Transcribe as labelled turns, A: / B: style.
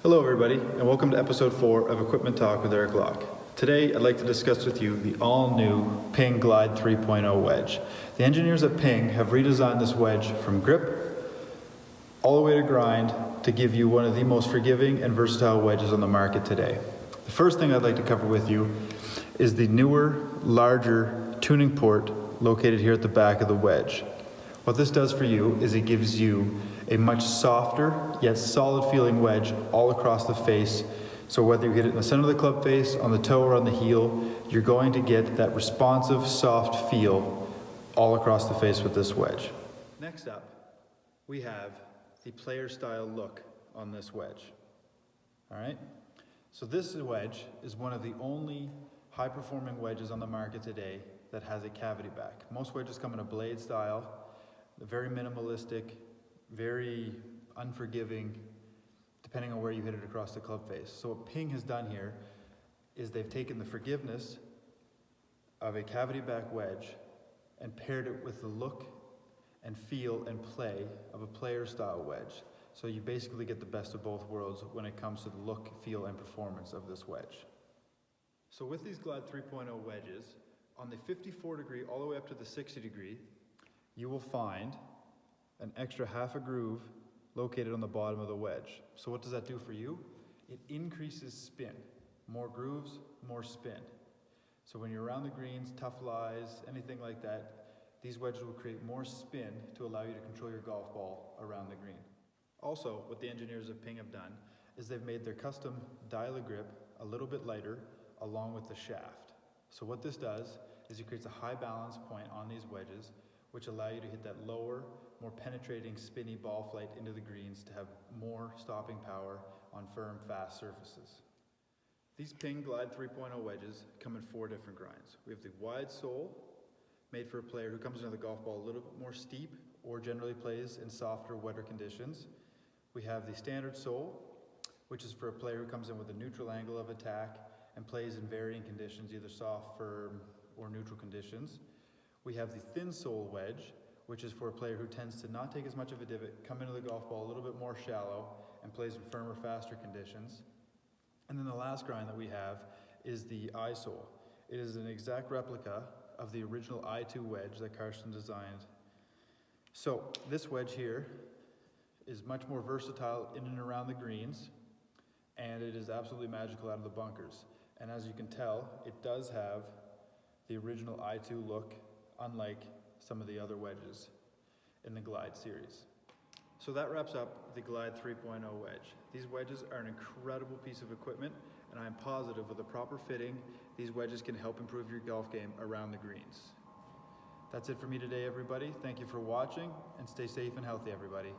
A: Hello everybody, and welcome to episode 4 of Equipment Talk with Eric Locke. Today I'd like to discuss with you the all-new Ping Glide 3.0 wedge. The engineers at Ping have redesigned this wedge from grip all the way to grind to give you one of the most forgiving and versatile wedges on the market today. The first thing I'd like to cover with you is the newer, larger tuning port located here at the back of the wedge. What this does for you is it gives you a much softer yet solid feeling wedge all across the face. So whether you hit it in the center of the club face, on the toe or on the heel, you're going to get that responsive, soft feel all across the face with this wedge. Next up, we have the player style look on this wedge. All right, so this wedge is one of the only high performing wedges on the market today that has a cavity back. Most wedges come in a blade style, very minimalistic, very unforgiving, depending on where you hit it across the club face. So what Ping has done here is they've taken the forgiveness of a cavity back wedge and paired it with the look and feel and play of a player style wedge. So you basically get the best of both worlds when it comes to the look, feel, and performance of this wedge. So with these Glide 3.0 wedges, on the 54 degree all the way up to the 60 degree, you will find an extra half a groove located on the bottom of the wedge. So what does that do for you? It increases spin. More grooves, more spin. So when you're around the greens, tough lies, anything like that, these wedges will create more spin to allow you to control your golf ball around the green. Also, what the engineers of Ping have done is they've made their custom dial of grip a little bit lighter along with the shaft. So what this does is it creates a high balance point on these wedges which allow you to hit that lower, more penetrating, spinny ball flight into the greens to have more stopping power on firm, fast surfaces. These Ping Glide 3.0 wedges come in 4 different grinds. We have the wide sole, made for a player who comes into the golf ball a little bit more steep or generally plays in softer, wetter conditions. We have the standard sole, which is for a player who comes in with a neutral angle of attack and plays in varying conditions, either soft, firm, or neutral conditions. We have the thin sole wedge, which is for a player who tends to not take as much of a divot, come into the golf ball a little bit more shallow, and plays in firmer, faster conditions. And then the last grind that we have is the I sole. It is an exact replica of the original I2 wedge that Carson designed. So this wedge here is much more versatile in and around the greens, and it is absolutely magical out of the bunkers. And as you can tell, it does have the original I2 look, unlike some of the other wedges in the Glide series. So that wraps up the Glide 3.0 wedge. These wedges are an incredible piece of equipment, and I am positive with the proper fitting, these wedges can help improve your golf game around the greens. That's it for me today, everybody. Thank you for watching, and stay safe and healthy, everybody.